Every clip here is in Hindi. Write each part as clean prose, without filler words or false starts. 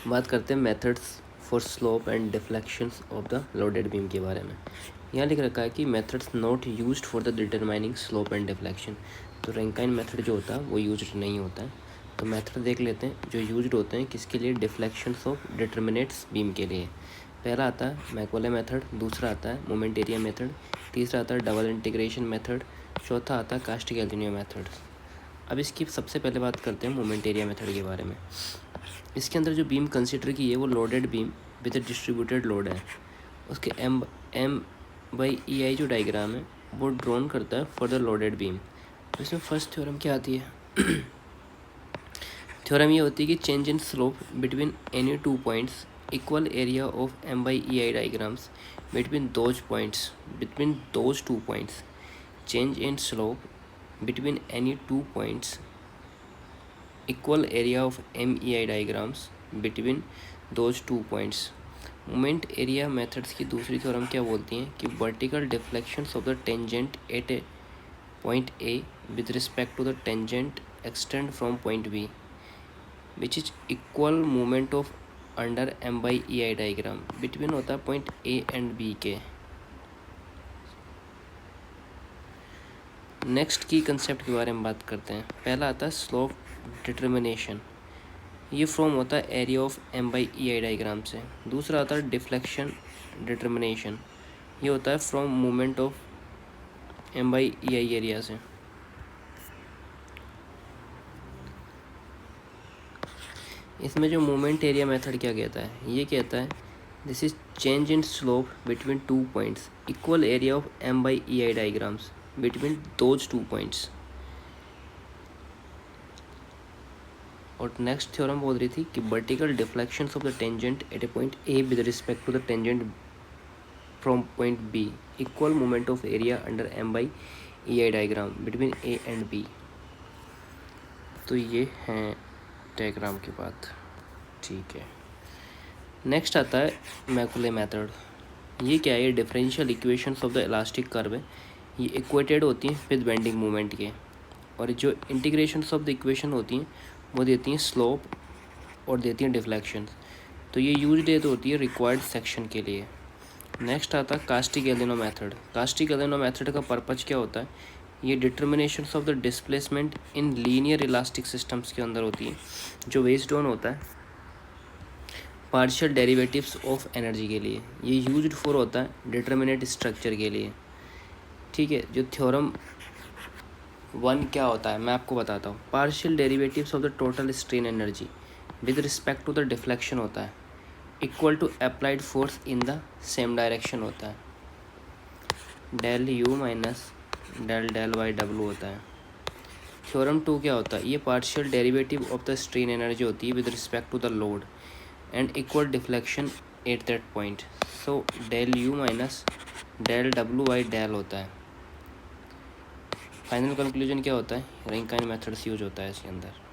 बात करते हैं methods for slope and deflections of the loaded beam के बारे में। यहाँ लिख रखा है कि methods not used for the determining slope and deflection. तो रैंकाइन मेथड जो होता है वो यूज्ड नहीं होता है। तो मेथड देख लेते हैं जो यूज्ड होते हैं किसके लिए, डिफ्लेक्शंस ऑफ डिटरमिनेट्स बीम के लिए। पहला आता है मैकॉले मेथड, दूसरा आता है मोमेंट एरिया मेथड, तीसरा आता है डबल इंटीग्रेशन मेथड, चौथा आता है कास्टिग्लिआनो मेथड। अब इसकी सबसे पहले बात करते हैं मोमेंट एरिया मेथड के बारे में। इसके अंदर जो बीम कंसिडर की है वो loaded beam with distributed load है। उसके M/EI जो डायग्राम है वो ड्रॉन करता है फॉर द लोडेड बीम। तो इसमें फर्स्ट थ्योरम क्या आती है थ्योरम ये होती है कि change in slope between any two points equal area of M/EI diagrams between those two points change in slope between any two points equal area of MEI diagrams between those two points. Moment area methods की दूसरी थ्योरम क्या बोलती हैं कि vertical deflections of the tangent at a point A with respect to the tangent extend from point B which is equal movement of under M/EI diagram between होता है पॉइंट A एंड B के। नेक्स्ट की कंसेप्ट के बारे में बात करते हैं। पहला आता है स्लोप डिटर्मिनेशन, ये फॉर्म होता है एरिया ऑफ M/EI डायग्राम से। दूसरा आता है डिफ्लेक्शन डिटर्मिनेशन, ये होता है from movement of M/EI area से। इसमें जो मूवमेंट एरिया मेथड क्या कहता है, ये कहता है this is change in slope between two points equal area of M/EI diagrams between those two points. और नेक्स्ट थ्योरम बोल रही थी कि vertical deflections of the tangent at a point A with respect to the tangent from point B equal movement of area under M/EI diagram between A and B। तो ये हैं डायग्राम के बाद, ठीक है। नेक्स्ट आता है मैकॉले मेथड। ये क्या है, ये differential equations of the elastic curve है, ये इक्वेटेड होती हैं विद बेंडिंग मोमेंट के। और जो इंटीग्रेशंस ऑफ द इक्वेशन होती हैं वो देती हैं स्लोप और देती हैं डिफ्लेक्शन। तो ये यूज होती है रिक्वायर्ड सेक्शन के लिए। नेक्स्ट आता है कास्टिग्लिआनो मेथड। कास्टिग्लिआनो मेथड का पर्पज क्या होता है, ये determinations of the displacement in linear elastic systems के अंदर होती है, जो बेस्ड ऑन होता है पार्शियल डेरिवेटिव्स ऑफ एनर्जी के लिए। ये यूज्ड फॉर होता है डिटर्मिनेट स्ट्रक्चर के लिए, ठीक है। जो थ्योरम 1 क्या होता है मैं आपको बताता हूँ। Partial derivatives of the total strain energy with respect to the deflection होता है equal to applied force in the same direction होता है, del U minus del Y W होता है। थ्योरम 2 क्या होता है, ये partial derivative of the strain energy होती है with respect to the load and equal deflection at that point. So del U minus del WY del होता है। फाइनल कंक्लूजन क्या होता है, रैंकाइन मेथड्स यूज होता है इसके अंदर।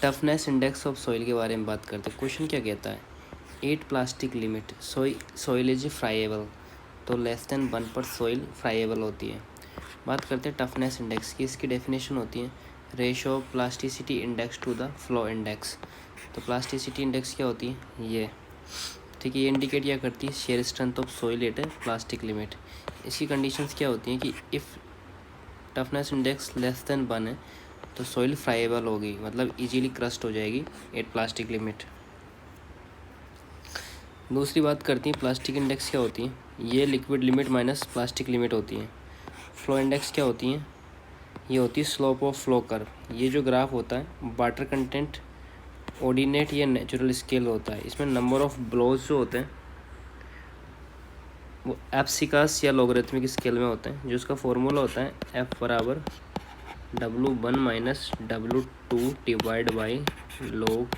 टफनेस इंडेक्स ऑफ सॉइल के बारे में बात करते हैं। क्वेश्चन क्या कहता है, 8 प्लास्टिक लिमिट सॉइल इज फ्राइएबल, तो लेस देन 1 पर सॉइल फ्राइएबल होती है। बात करते हैं टफनेस इंडेक्स की। इसकी डेफिनेशन होती है ratio of plasticity index to the flow index. तो प्लास्टिसिटी इंडेक्स क्या होती है, ये ठीक है, ये इंडिकेट क्या करती है, shear strength of soil eight A plastic limit. इसकी कंडीशंस क्या होती हैं कि if toughness index less than 1 है तो सॉइल फ्राइएबल होगी, मतलब इजीली क्रस्ट हो जाएगी एट प्लास्टिक लिमिट। दूसरी बात करती हैं प्लास्टिक इंडेक्स क्या होती है, ये liquid limit minus plastic limit होती है। फ्लो इंडेक्स क्या होती हैं, ये होती है स्लोप ऑफ फ्लो कर्व। ये जो ग्राफ होता है वाटर कंटेंट ऑर्डिनेट या नेचुरल स्केल होता है, इसमें नंबर ऑफ ब्लोज जो होते हैं वो एप्सिकास या लोगरिथमिक स्केल में होते हैं, जो उसका फॉर्मूला होता है F बराबर W1 minus W2 divide by log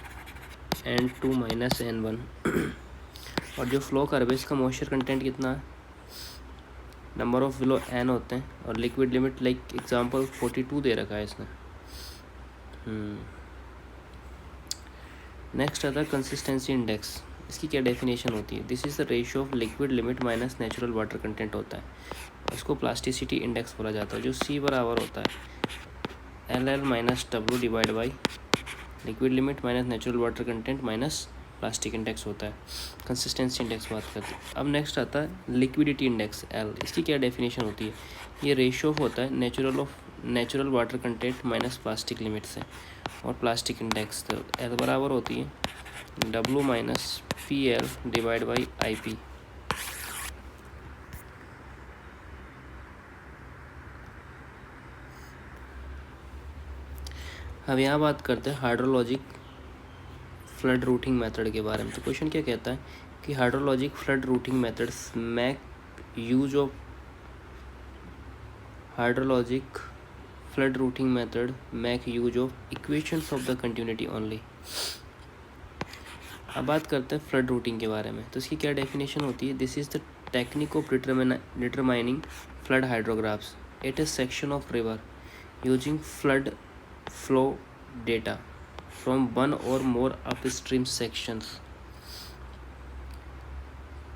N2 minus N1। और जो फ्लो कर्व है इसका मॉइस्चर कंटेंट कितना है, नंबर ऑफ बिलो N होते हैं, और लिक्विड लिमिट लाइक एग्जांपल 42 दे रखा है इसने। नेक्स्ट आता है कंसिस्टेंसी इंडेक्स। इसकी क्या डेफिनेशन होती है? This is the ratio of liquid limit minus natural water content होता है, उसको प्लास्टिसिटी इंडेक्स बोला जाता है, जो C बराबर होता है LL minus W divide by liquid limit minus natural water content minus plastic index होता है। कंसिस्टेंसी इंडेक्स बात करते हैं। अब नेक्स्ट आता है लिक्विडिटी इंडेक्स L। इसकी क्या डेफिनेशन होती है? ये रेशियो होता है natural water content minus plastic limit से, और प्लास्टिक इंडेक्स तो L बराबर होती है W minus PL divide by IP। अब यहाँ बात करते हैं हाइड्रोलॉजिक फ्लड रूटिंग मेथड के बारे में। तो क्वेश्चन क्या कहता है कि hydrologic flood routing methods make use of hydrologic flood routing method make use of equations of the continuity only. अब बात करते हैं फ्लड रूटिंग के बारे में। तो इसकी क्या डेफिनेशन होती है? This is the technique of determining flood hydrographs at a section of river using flood flow data from one or more upstream sections.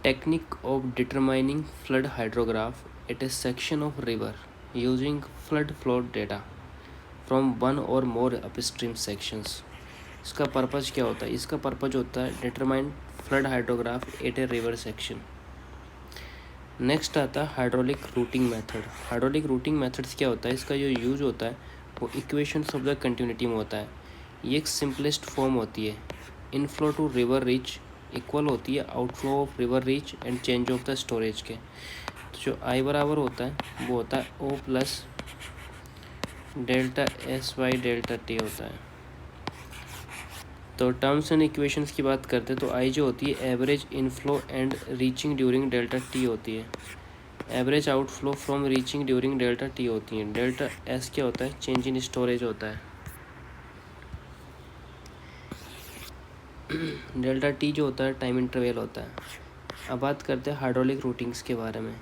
Technique of determining flood hydrograph at a section of river using flood flow data from one or more upstream sections. इसका पर्पज़ क्या होता है? इसका पर्पज़ होता है determine flood hydrograph at a river section. Next आता है hydraulic routing method. Hydraulic routing methods क्या होता है? इसका जो यूज होता है वो इक्वेशंस ऑफ द कंटिन्यूटी में होता है। ये एक सिंपलेस्ट फॉर्म होती है। Inflow to river reach equal होती है outflow of river reach and change of the storage के। तो जो आई बराबर होता है वो होता है O plus delta S by delta T होता है। तो टर्म्स एंड इक्वेशंस की बात करते हैं तो आई जो होती है average inflow and reaching during delta T होती है। Average outflow from reaching during delta T होती है। डेल्टा S क्या होता है? चेंज इन स्टोरेज होता है। डेल्टा T जो होता है टाइम इंटरवल होता है। अब बात करते हैं हाइड्रोलिक रूटिंग्स के बारे में।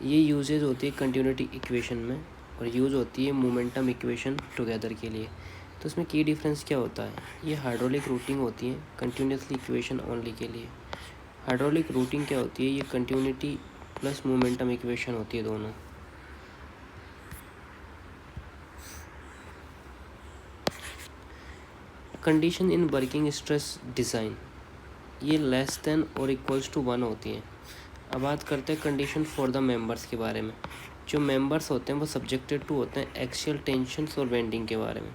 ये यूजेज होती है कंटिन्यूटी इक्वेशन में और यूज़ होती है मोमेंटम इक्वेशन टुगेदर के लिए। तो इसमें की डिफरेंस क्या होता है? ये हाइड्रोलिक रूटिंग होती है कंटिन्यूसली इक्वेशन ओनली के लिए। हाइड्रोलिक रूटिंग क्या होती है? ये कंटिन्यूटी प्लस मोमेंटम इक्वेशन होती है दोनों। Condition in working stress design ये लेस देन और इक्वल्स टू 1 होती है। अब बात करते हैं कंडीशन फॉर द मेंबर्स के बारे में। जो मेंबर्स होते हैं वो सब्जेक्टेड टू होते हैं एक्सियल टेंशन्स और बेंडिंग के बारे में।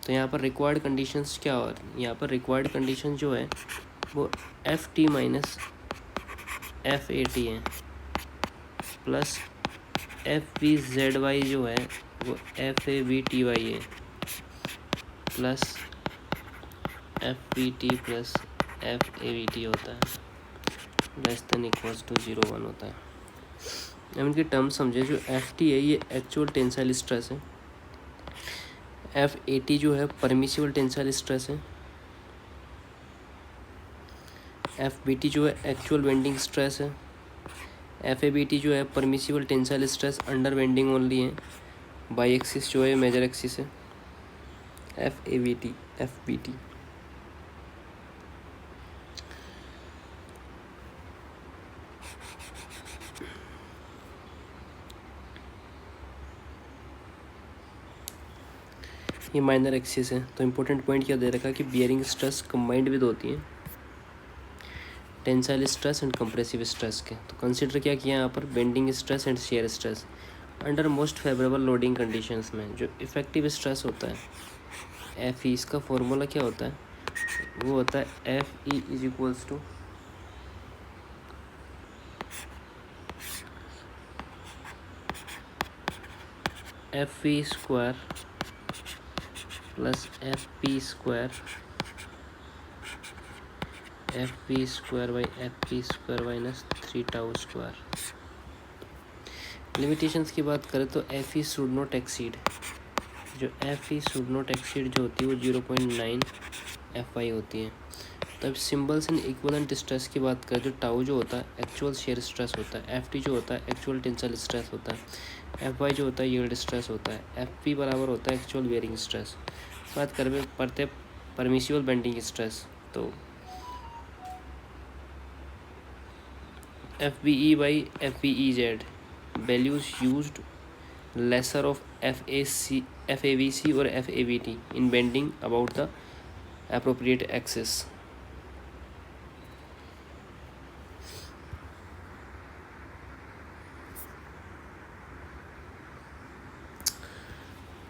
तो यहाँ पर रिक्वायर्ड कंडीशंस क्या हो? यहाँ पर रिक्वायर्ड कंडीशन जो है वो FT माइनस FAT है प्लस FVZY जो है वो FAVTY है प्लस FVT प्लस FAVT होता है लेस देन इक्वल्स टू 0 1 होता है। अब इनके टर्म समझे। जो FT है ये एक्चुअल टेंसाइल स्ट्रेस है, FAT जो है परमिसिबल टेंसाइल स्ट्रेस है, FBT जो है एक्चुअल बेंडिंग स्ट्रेस है, FABT जो है permissible tensile stress under bending only है, बाई एक्सिस जो है मेजर एक्सिस है, FBT। ये माइनर एक्सिस है। तो इम्पोर्टेंट पॉइंट क्या दे रखा है कि बियरिंग स्ट्रेस कंबाइंड विद होती है tensile stress and compressive stress के। तो कंसिडर क्या किया यहाँ पर? Bending stress and shear stress under most favourable loading conditions में। जो इफेक्टिव स्ट्रेस होता है FE, इसका फॉर्मूला क्या होता है? वो होता है FE is equals to FV square plus FP square FP square by FP square minus 3 tau square. Limitations की बात करें तो FE शुड नॉट एक्सीड, जो FE शुड नॉट एक्सीड जो होती है वो 0.9 FI होती है। तब सिंबल्स इन इक्विवेलेंट स्ट्रेस की बात करें तो टाउ जो होता है एक्चुअल शेयर स्ट्रेस होता है, FT जो होता है एक्चुअल टेंसाइल स्ट्रेस होता है, FY जो होता है यील्ड स्ट्रेस होता है, FP बराबर होता है एक्चुअल बेयरिंग स्ट्रेस। बात करते परमिसिबल बेंडिंग स्ट्रेस तो FBE by FBEZ values used lesser of FAVC or FAVT in bending about the appropriate axis.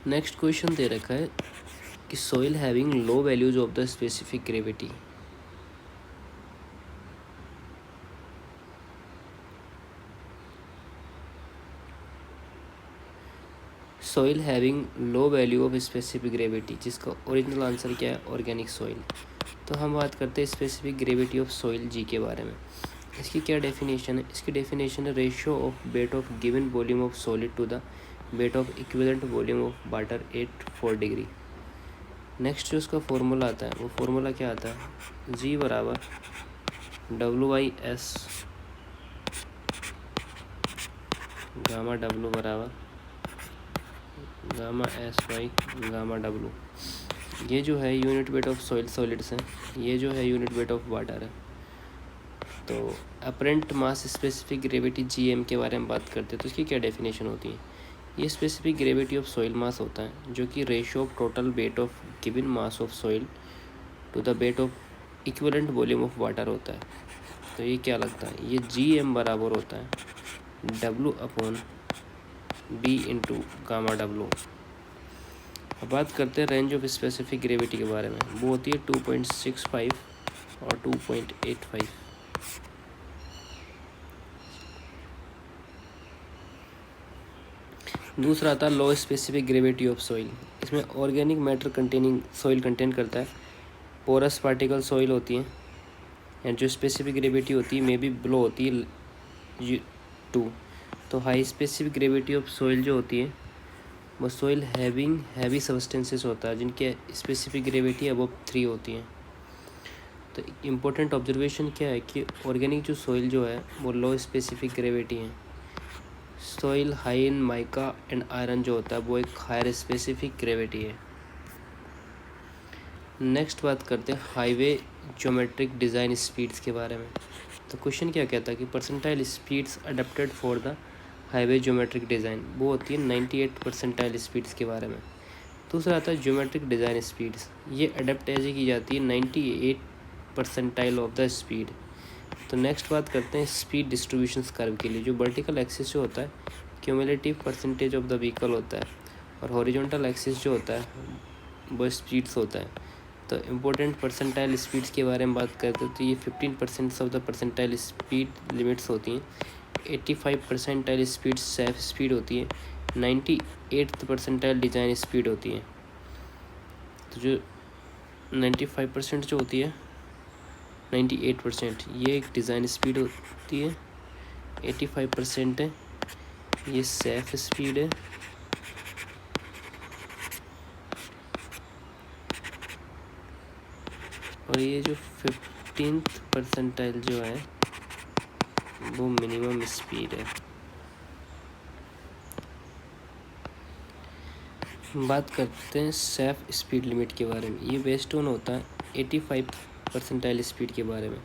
Next question दे रखा है कि soil having low values of the specific gravity, soil having low value of specific gravity, जिसका ओरिजिनल आंसर क्या है, ऑर्गेनिक सोइल। तो हम बात करते हैं specific gravity of soil G के बारे में। इसकी क्या डेफिनेशन है? इसकी डेफिनेशन है ratio of weight of given volume of solid to the weight of equivalent volume of water at 4 degree. Next जो उसका फॉर्मूला आता है वो फॉर्मूला क्या आता है, जी बराबर WIS गामा W बराबर गामा SY गामा W। ये जो है unit weight of soil solids हैं, ये जो है यूनिट वेट ऑफ वाटर है। तो अपरेंट मास स्पेसिफिक ग्रेविटी GM के बारे में बात करते हैं तो इसकी क्या डेफिनेशन होती है? ये specific gravity of soil mass होता है जो कि ratio of total weight of given mass of soil to the weight of equivalent volume of water होता है। तो ये क्या लगता है, ये GM बराबर होता है W/D इंटू गामा W। अब बात करते हैं रेंज ऑफ स्पेसिफिक ग्रेविटी के बारे में, वो होती है 2.65 और 2.85। दूसरा आता है low specific gravity of soil. इसमें organic matter containing soil contain करता है, पोरस पार्टिकल सॉइल होती हैं, एंड जो स्पेसिफिक ग्रेविटी होती है मे बी बिलो होती है 2। तो high specific gravity of soil जो होती है वो सॉइल हैविंग हैवी सब्सटेंसेस होता है जिनके स्पेसिफिक ग्रेविटी अबव 3 होती हैं। तो इम्पोर्टेंट ऑब्जर्वेशन क्या है कि ऑर्गेनिक जो सॉइल जो है वो लो स्पेसिफिक ग्रेविटी है। Soil high in mica and iron जो होता है वो एक हायर स्पेसिफिक ग्रेविटी है। नेक्स्ट बात करते हैं हाईवे ज्योमेट्रिक डिज़ाइन स्पीड्स के बारे में। तो क्वेश्चन क्या कहता है कि percentile speeds adapted for the highway geometric design, वो होती है 98 परसेंटाइल स्पीड्स के बारे में। दूसरा आता है ज्योमेट्रिक डिज़ाइन स्पीड्स, ये अडेप्ट ऐसे की जाती है 98 परसेंटाइल ऑफ द स्पीड। तो नेक्स्ट बात करते हैं स्पीड डिस्ट्रीब्यूशंस कर्व के लिए। जो वर्टिकल एक्सिस जो होता है cumulative percentage of the vehicle होता है, और हॉरिजॉन्टल एक्सिस जो होता है वो स्पीड्स होता है। तो इम्पोर्टेंट परसेंटाइल स्पीड्स के बारे में बात करते हैं तो ये 15% of the percentile speed limits होती हैं। 85 परसेंटाइल स्पीड सेफ स्पीड होती है, 98th परसेंटाइल डिज़ाइन स्पीड होती है। तो जो 95% जो होती है 98% ये एक डिज़ाइन स्पीड होती है, 85% है ये सेफ स्पीड है, और ये जो 15th परसेंटाइल जो है वो मिनिमम स्पीड है। बात करते हैं सेफ स्पीड लिमिट के बारे में। ये बेस्ड ऑन होता है 85 परसेंटाइल स्पीड के बारे में।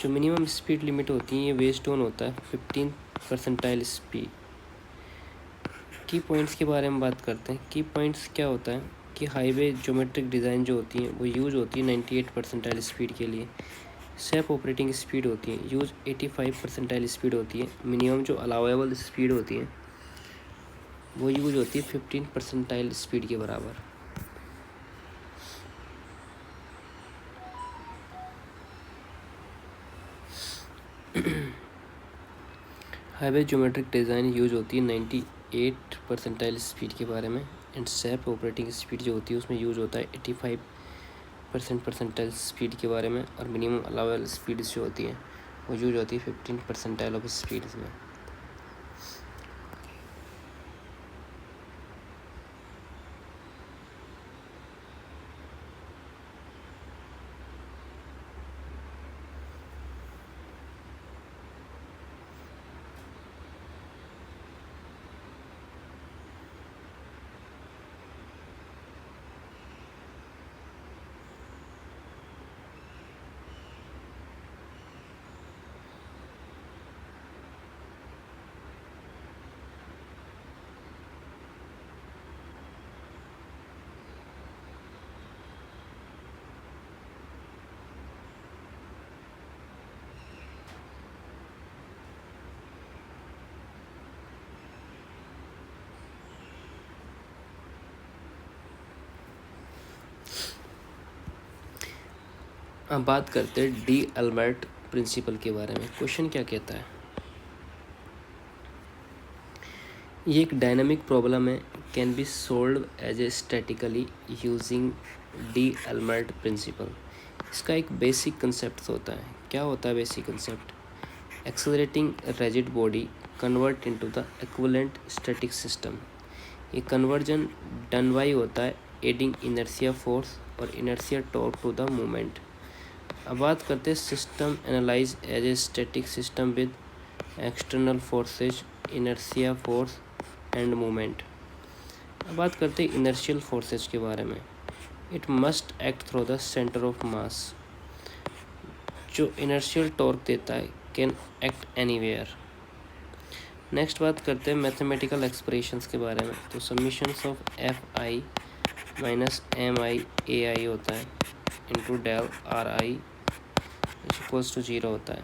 जो मिनिमम स्पीड लिमिट होती है ये बेस्ड ऑन होता है 15 परसेंटाइल स्पीड। की पॉइंट्स के बारे में बात करते हैं। की पॉइंट्स क्या होता है कि हाईवे ज्योमेट्रिक डिज़ाइन जो होती है वो यूज़ होती है 98 परसेंटाइल स्पीड के लिए। सेफ ऑपरेटिंग स्पीड होती है यूज़ 85 परसेंटाइल स्पीड होती है। मिनिमम जो अलाउएबल स्पीड होती है वो यूज होती है 15 परसेंटाइल स्पीड के बराबर। हाईवे ज्योमेट्रिक डिज़ाइन यूज होती है 98 परसेंटाइल स्पीड के बारे में, एंड सेफ ऑपरेटिंग स्पीड जो होती है उसमें यूज होता है 85 परसेंटाइल स्पीड के बारे में, और मिनिमम अलाउएबल स्पीड जो होती है वो यूज होती है 15 परसेंटाइल ऑफ स्पीड में। अब बात करते हैं डी अल्बर्ट प्रिंसिपल के बारे में। क्वेश्चन क्या कहता है, ये एक डायनामिक प्रॉब्लम है, can be solve as a statically using d'Alembert principle. इसका एक बेसिक कंसेप्ट होता है। क्या होता है basic concept? Accelerating rigid body convert into the equivalent static system. ये कन्वर्जन डन बाई होता है एडिंग इनर्शिया फोर्स और inertia torque to the movement. अब बात करते हैं system analyse as a static system with external forces, inertia force and movement. अब बात करते हैं इनर्शियल फोर्सेज के बारे में। It must act through the centre of mass. जो इनर्शियल टॉर्क देता है कैन एक्ट एनीवेयर। नेक्स्ट बात करते हैं मैथमेटिकल एक्सप्रेशंस के बारे में। तो summations of F I minus M I A I होता है into del R I equals to 0 होता है।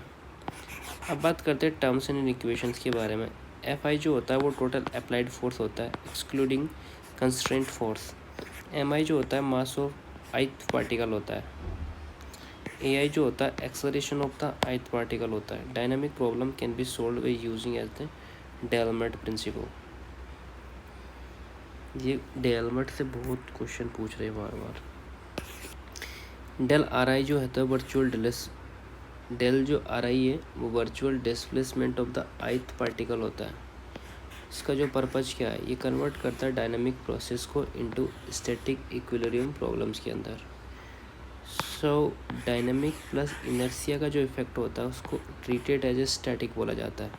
अब बात करते हैं टर्म्स एंड इक्वेशंस के बारे में। एफ आई जो होता है वो टोटल अप्लाइड फोर्स होता है एक्सक्लूडिंग कंस्ट्रेंट फोर्स। एम आई जो होता है मास ऑफ आइथ पार्टिकल होता है। ए आई जो होता है acceleration of the ith particle होता है। Dynamic problem can be solve by using as the D'Alembert principle. ये डेलमर्ट से बहुत क्वेश्चन पूछ रहे हैं बार बार। डेल आर आई जो है तो वर्चुअल डेल जो आर आई है वो virtual displacement of the ith particle होता है। इसका जो पर्पज़ क्या है, ये कन्वर्ट करता है डायनामिक प्रोसेस को इनटू स्टैटिक इक्विलिब्रियम प्रॉब्लम्स के अंदर। सो डायनामिक प्लस इनर्शिया का जो इफेक्ट होता है उसको ट्रीटेड एज ए स्टैटिक बोला जाता है।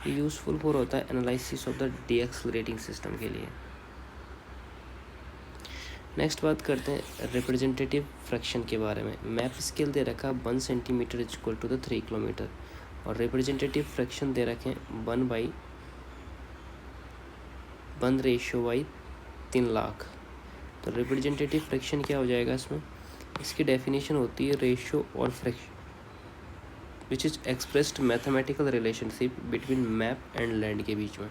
ये यूज़फुल फॉर होता है analysis of the decelerating system के लिए। नेक्स्ट बात करते हैं रिप्रेजेंटेटिव फ्रैक्शन के बारे में। मैप स्केल दे रखा 1 centimetre is equal to the 3 kilometre और रिप्रेजेंटेटिव फ्रैक्शन दे रखे 1 रेशियो बाई 3 लाख। तो रिप्रेजेंटेटिव फ्रैक्शन क्या हो जाएगा इसमें? इसकी डेफिनेशन होती है रेशियो और fraction which is expressed mathematical relationship between map and land के बीच में।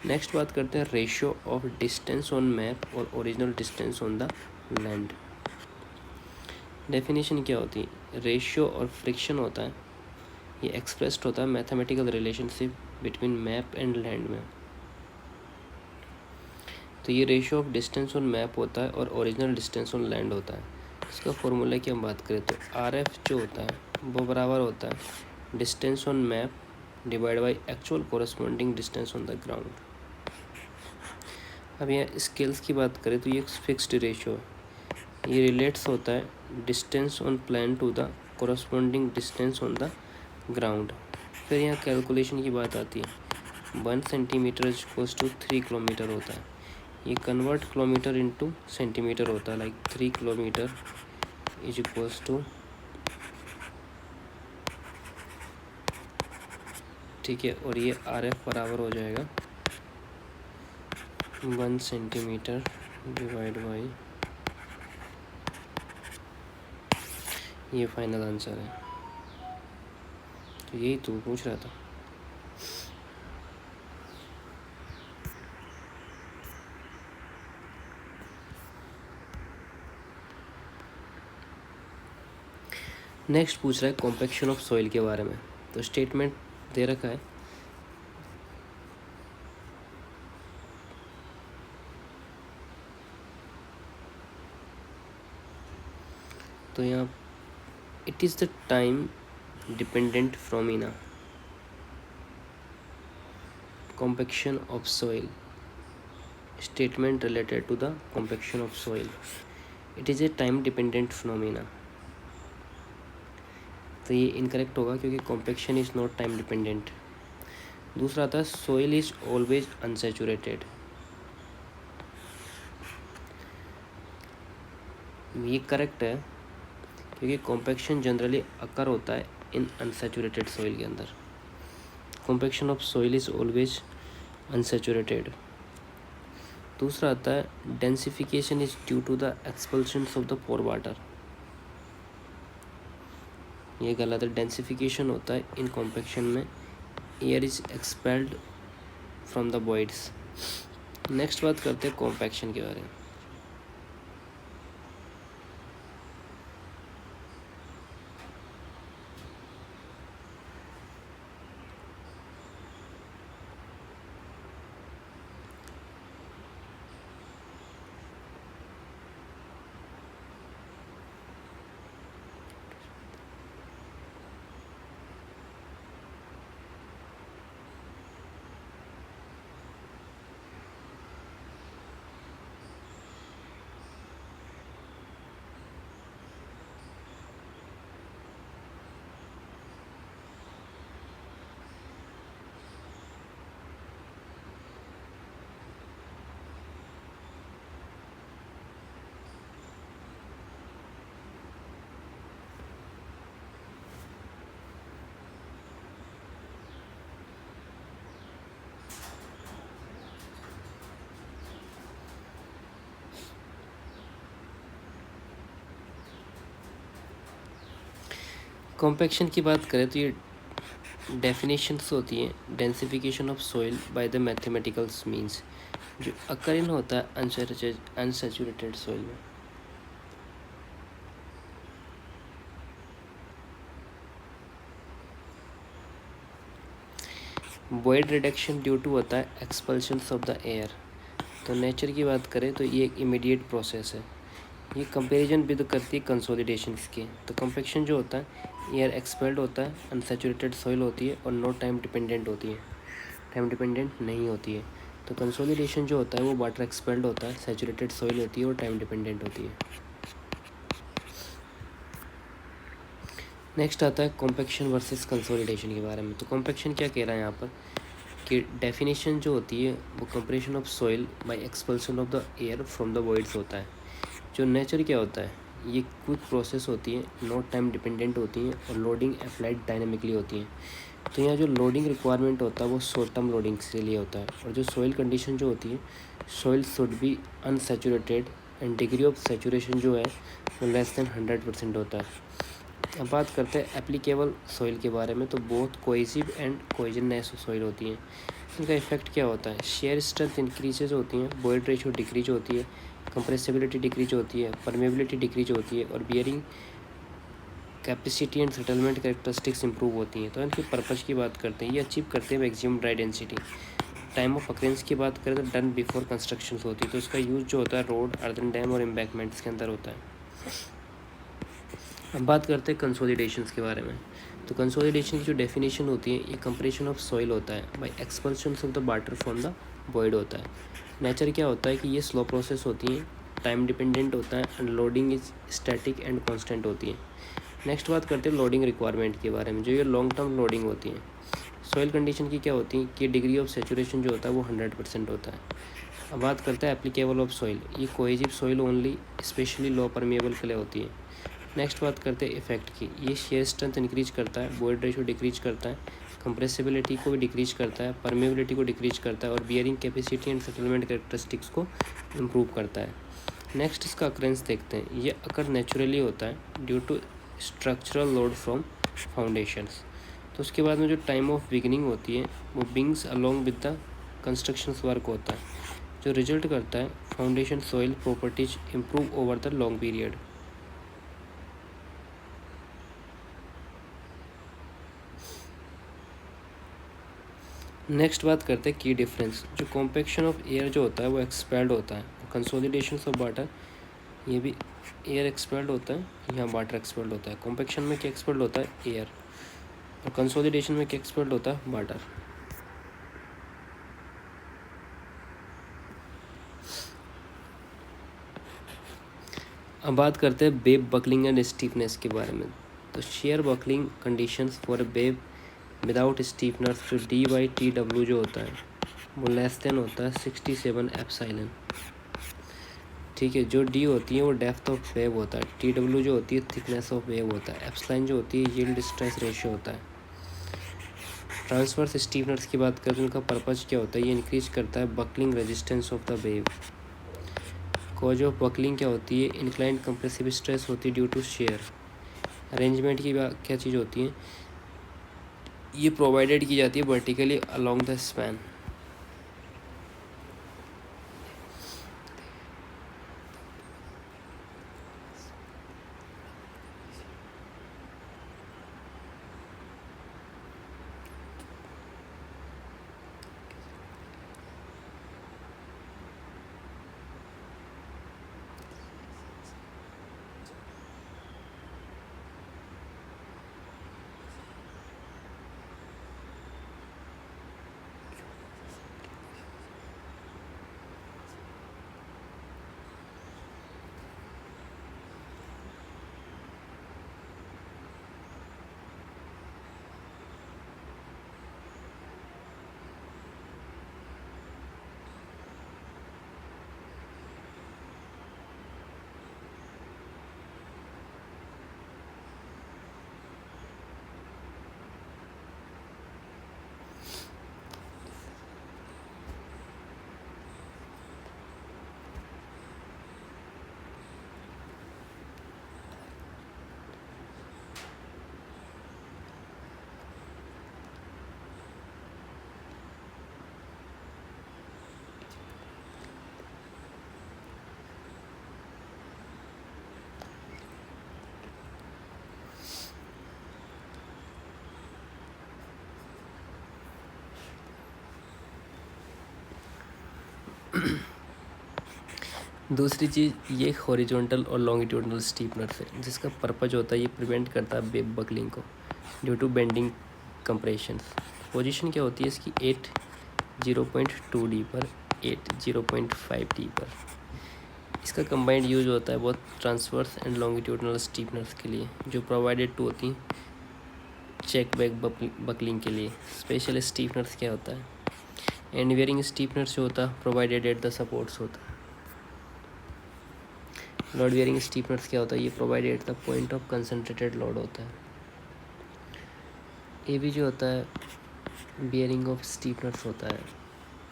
नेक्स्ट बात करते हैं ratio of distance on map और original distance on the land. Definition क्या होती है? रेशियो और फ्रिक्शन होता है, ये एक्सप्रेस्ड होता है mathematical relationship between map and land में। तो ये ratio of distance on map होता है और ओरिजिनल डिस्टेंस ऑन लैंड होता है। इसका फॉर्मूला की हम बात करें तो आर एफ जो होता है वो बराबर होता है distance on map divide by actual corresponding distance on the ground. अब यहाँ स्केल्स की बात करें तो ये फिक्स्ड रेशियो है, ये रिलेट्स होता है distance on plane to the corresponding distance on the ground. फिर यहाँ कैलकुलेशन की बात आती है 1 सेंटीमीटर इक्वल्स टू 3 किलोमीटर होता है। ये कन्वर्ट किलोमीटर इनटू सेंटीमीटर होता है, like 3 kilometre is equals to, ठीक है, और ये आर एफ बराबर हो जाएगा 1 सेंटीमीटर डिवाइड बाई, ये फाइनल आंसर है। तो यही तो पूछ रहा था। नेक्स्ट पूछ रहा है कॉम्पैक्शन ऑफ सॉइल के बारे में। तो स्टेटमेंट दे रखा है तो यहाँ it is the time dependent phenomena compaction of soil. Statement related to the compaction of soil. It is a time dependent phenomena. तो ये इनकरेक्ट होगा क्योंकि compaction is not time dependent. दूसरा था सोइल इज़ ऑलवेज अनसेचुरेटेड। ये करेक्ट है क्योंकि कॉम्पैक्शन जनरली अकर होता है इन अनसेचुरेटेड सॉइल के अंदर। Compaction of soil is always unsaturated. दूसरा आता है densification is due to the expulsion of the pore water. ये गलत है। डेंसिफिकेशन होता है इन कॉम्पैक्शन में air is expelled from the voids. Next बात करते हैं कॉम्पैक्शन के बारे में। कॉम्पैक्शन की बात करें तो ये डेफिनेशंस होती हैं densification of soil by the mathematicals means, जो अकर होता है अनसेचुरेटेड सॉइल में। वॉइड रिडक्शन ड्यू टू होता है एक्सपल्शंस ऑफ द एयर। तो नेचर की बात करें तो ये एक इमीडिएट प्रोसेस है। ये कंपैरिजन भी तो करती है कंसोलिडेशन की। तो कॉम्पैक्शन जो होता है एयर एक्सपेल्ड होता है, अनसेचुरेटेड सॉइल होती है और नो टाइम डिपेंडेंट होती है, टाइम डिपेंडेंट नहीं होती है। तो कंसोलिडेशन जो होता है वो वाटर एक्सपेल्ड होता है, सेचुरेटेड सॉइल होती है और टाइम डिपेंडेंट होती है। नेक्स्ट आता है कॉम्पैक्शन वर्सेस कंसोलिडेशन के बारे में। तो कॉम्पैक्शन क्या कह रहा है यहाँ पर कि डेफिनेशन जो होती है वो compression of soil by expulsion of the air from the voids होता है। जो नेचर क्या होता है, ये क्विक प्रोसेस होती है, नो टाइम डिपेंडेंट होती हैं और लोडिंग अप्लाइड डायनेमिकली होती हैं। तो यहाँ जो लोडिंग रिक्वायरमेंट होता है वो शॉर्ट टर्म लोडिंग के लिए होता है। और जो सॉइल कंडीशन जो होती है, soil should be unsaturated and degree of saturation जो है वो लेस देन 100% होता है। अब बात करते हैं एप्लीकेबल सॉइल के बारे में। तो बहुत कोहेसिव एंड कोहेजननेस सॉइल होती हैं। इनका इफेक्ट क्या होता है, शेयर स्ट्रेंथ इंक्रीजेज होती हैं, वॉइड रेशियो डिक्रीज होती है, कंप्रेसिबिलिटी डिक्रीज होती है, परमेबिलिटी डिक्रीज होती है और bearing capacity and settlement characteristics improve होती हैं। तो इनके पर्पज़ की बात करते हैं, ये अचीव करते हैं maximum dry density. Time of occurrences की बात करें तो डन बिफोर कंस्ट्रक्शन होती है। तो इसका यूज़ जो होता है रोड, अर्दन डैम और एम्बैंकमेंट्स के अंदर होता है। अब बात करते हैं कंसोलिडेशंस के बारे में। तो कंसोलिडेशन की जो डेफिनेशन होती है, ये कंप्रेशन ऑफ सॉइल होता है by expulsion of the water from the void होता है। नेचर क्या होता है कि ये स्लो प्रोसेस होती है, टाइम डिपेंडेंट होता है and loading is static and constant होती है। नेक्स्ट बात करते हैं लोडिंग रिक्वायरमेंट के बारे में, जो ये लॉन्ग टर्म लोडिंग होती है। सॉइल कंडीशन की क्या होती है कि डिग्री ऑफ सेचुरेशन जो होता है वो 100% होता है। अब बात करते हैं एप्लीकेबल ऑफ सॉइल, ये कोहेसिव सॉइल ओनली, स्पेशली लो परमेबल क्ले होती है। नेक्स्ट बात करते हैं इफेक्ट की, ये शेयर स्ट्रेंथ इंक्रीज करता है, वॉइड रेशियो डिक्रीज करता है, कंप्रेसिबिलिटी को भी डिक्रीज करता है, परमेबिलिटी को डिक्रीज करता है और bearing capacity and settlement characteristics को इम्प्रूव करता है। नेक्स्ट इसका अकरेंस देखते हैं, ये अकर नेचुरली होता है due to structural load from foundations. तो उसके बाद में जो टाइम ऑफ बिगिनिंग होती है वो बिंग्स along with the construction work होता है, जो रिजल्ट करता है foundation soil properties improve over the long period. Next बात करते हैं की डिफरेंस। जो कॉम्पैक्शन ऑफ एयर जो होता है वो एक्सपेल्ड होता है, कंसोलिडेशन ऑफ वाटर ये भी एयर एक्सपेल्ड होता है, यहाँ वाटर एक्सपेल्ड होता है। कॉम्पैक्शन में क्या एक्सपेल्ड होता है, एयर, और कंसोलिडेशन में क्या एक्सपेल्ड होता है, वाटर। अब बात करते हैं वेव बकलिंग एंड स्टीफनेस के बारे में। तो shear buckling conditions for web without stiffeners, जो डी बाई टी डब्ल्यू जो होता है वो लेस देन होता है 67 एप्सिलॉन। ठीक है, जो डी होती है वो डेप्थ ऑफ वेव होता है, टी डब्ल्यू जो होती है थिकनेस ऑफ वेव होता है, एप्सिलॉन जो होती है यील्ड स्ट्रेस रेशियो होता है। ट्रांसवर्स स्टीफनर्स की बात करें तो उनका पर्पज़ क्या होता है, ये इंक्रीज करता है buckling resistance of the wave. Cause of buckling क्या होती है, इंक्लाइंड कंप्रेसिव स्ट्रेस होती है ड्यू टू शेयर। अरेंजमेंट की क्या चीज़ होती है, ये प्रोवाइडेड की जाती है वर्टिकली अलोंग द स्पैन। दूसरी चीज़ ये हॉरिजॉन्टल और लॉन्गिट्यूडनल स्टीपनर्स है, जिसका पर्पज होता है ये प्रिवेंट करता है वेब बकलिंग को due to bending compressions. Position क्या होती है इसकी 8.0.2D पर 8.0.5D पर। इसका कंबाइंड यूज होता है बहुत ट्रांसवर्स एंड लॉन्गिट्यूडनल स्टीपनर्स के लिए, जो प्रोवाइडेड टू होती हैं चेक बैक बकलिंग के लिए। स्पेशल स्टीफनर्स क्या होता है, एंड वेयरिंग स्टीफनर्स जो होता है प्रोवाइडेड एट द सपोर्ट्स होता है। लोड वेयरिंग स्टीफनर्स क्या होता है, ये provided at the point of concentrated load होता है। ए भी जो होता है बियरिंग ऑफ स्टीफनर्स होता है।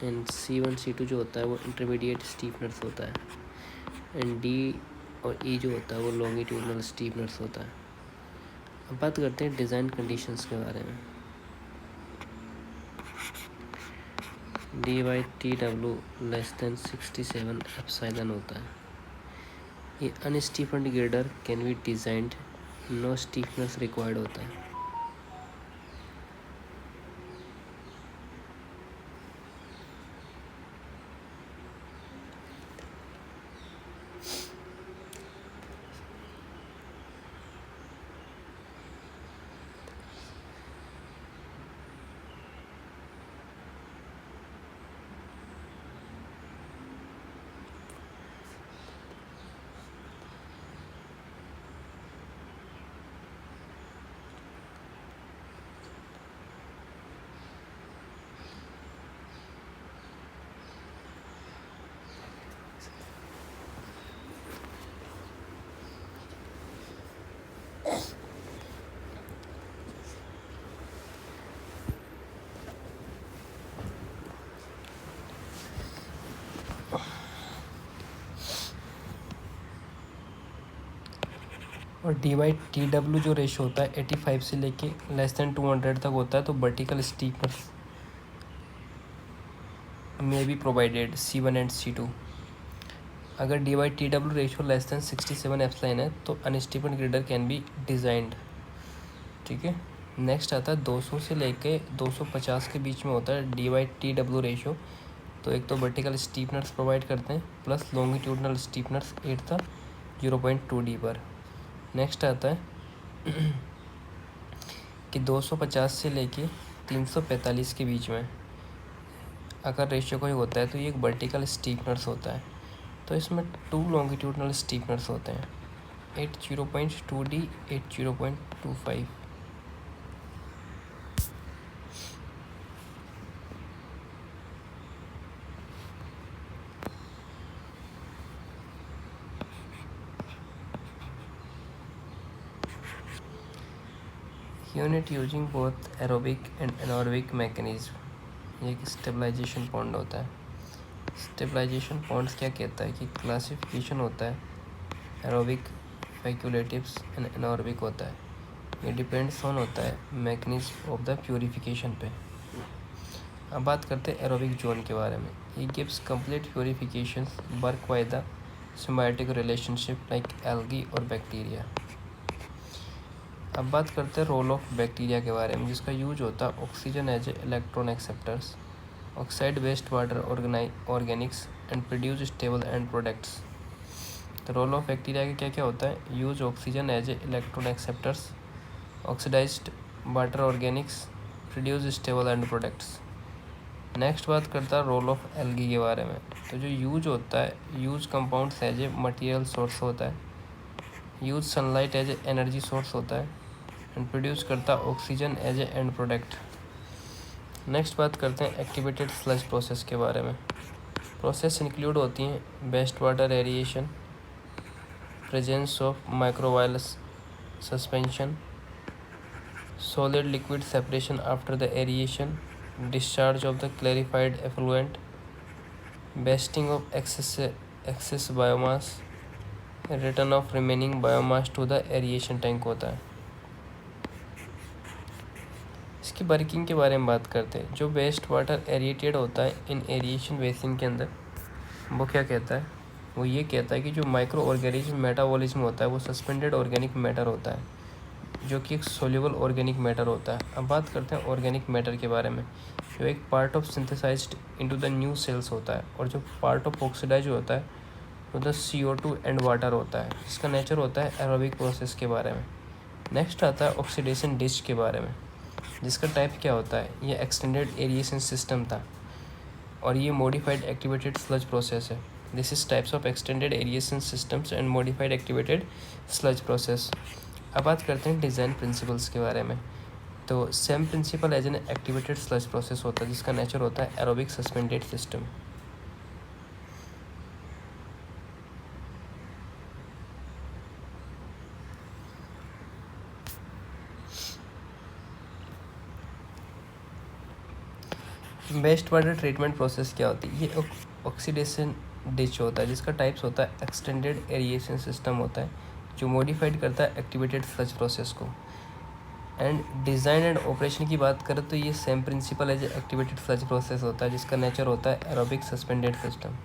एंड C1 C2 जो होता है वो इंटरमीडिएट स्टीफनर्स होता है। एंड डी और ई जो होता है वो लॉन्गिट्यूडनल स्टीफनर्स होता है। अब बात करते हैं डिज़ाइन कंडीशंस के बारे में। dy/tw लेस देन 67 एप्सिलॉन होता है। ये unstiffened girder can be designed, no stiffness required होता है। और dy/tw जो रेशो होता है 85 से लेके लेस देन 200 तक होता है, तो वर्टिकल स्टीफनर्स में भी प्रोवाइडेड C1 एंड C2। अगर dy/tw ratio less than 67 epsilon है तो अनस्टीफन्ड गिर्डर कैन बी डिजाइंड। ठीक है, नेक्स्ट आता है 200 से लेके 250 के बीच में होता है dy/tw रेशो। तो एक तो वर्टिकल स्टीफनर्स प्रोवाइड करते हैं प्लस लॉन्गिट्यूडनल स्टीफनर्स 0.2D पर। नेक्स्ट आता है कि 250 से लेके 345 के बीच में अगर रेशियो कोई होता है तो ये एक वर्टिकल स्टीफनर्स होता है। तो इसमें 2 लॉन्गिट्यूडनल स्टीफनर्स होते हैं 80.2D 80.25। Unit using both aerobic and anaerobic mechanism. ये एक स्टेबलाइजेशन पॉइंट होता है। स्टेबलाइजेशन पॉइंट्स क्या कहता है कि क्लासिफिकेशन होता है एरोबिक, स्पेक्युलेटिव्स एंड एनारोबिक होता है। ये डिपेंड्स ऑन होता है मैकेनिज्म ऑफ द प्योरीफिकेशन पे। अब बात करते हैं एरोबिक जोन के बारे में। ये gives complete purification work by the symbiotic relationship like algae और बैक्टीरिया। अब बात करते हैं रोल ऑफ बैक्टीरिया के बारे में, जिसका यूज होता है oxygen as a electron acceptors, oxide waste water organics and produce stable end products. तो रोल ऑफ बैक्टीरिया का क्या क्या होता है, use oxygen as a electron acceptors, oxidised water organics, produce stable end products. Next बात करता है रोल ऑफ एल्गी के बारे में। तो जो यूज होता है, use compounds as a material source होता है, use sunlight as a energy source होता है एंड प्रोड्यूस करता है oxygen as a end product. Next बात करते हैं एक्टिवेटेड स्लज प्रोसेस के बारे में। प्रोसेस इंक्लूड होती हैं waste water aeration, presence of microbial suspension, solid liquid separation after the aeration, discharge of the clarified effluent, wasting of excess biomass, return of remaining biomass to the aeration tank होता है। इसकी वर्किंग के बारे में बात करते हैं। जो वेस्ट वाटर एरिएटेड होता है इन एरिएशन बेसिन के अंदर, वो क्या कहता है, वो ये कहता है कि जो माइक्रो ऑर्गेनिज्म मेटाबॉलिज्म होता है वो सस्पेंडेड ऑर्गेनिक मैटर होता है जो कि एक सोल्यूबल ऑर्गेनिक मैटर होता है। अब बात करते हैं ऑर्गेनिक मैटर के बारे में, जो एक part of synthesised into the new cells होता है, और जो पार्ट ऑफ ऑक्सीडाइज होता है वो द CO2 एंड वाटर होता है, जिसका नेचर होता है एरोबिक प्रोसेस के बारे में। नेक्स्ट आता है ऑक्सीडेशन डिश के बारे में, जिसका टाइप क्या होता है, ये एक्सटेंडेड एरिएशन सिस्टम था और ये मॉडिफाइड एक्टिवेटेड स्लज प्रोसेस है। This is types of extended aeration systems and modified activated sludge process. अब बात करते हैं डिज़ाइन प्रिंसिपल्स के बारे में। तो same principle as an activated sludge process होता है, जिसका नेचर होता है aerobic suspended system. Waste water treatment process क्या होती है, ये ऑक्सीडेशन डिच होता है, जिसका टाइप्स होता है एक्सटेंडेड एरिएशन सिस्टम होता है, जो मॉडिफाइड करता है एक्टिवेटेड स्लज प्रोसेस को। एंड डिज़ाइन एंड ऑपरेशन की बात करें तो ये same principle as activated sludge process होता है, जिसका नेचर होता है एरोबिक सस्पेंडेड सिस्टम।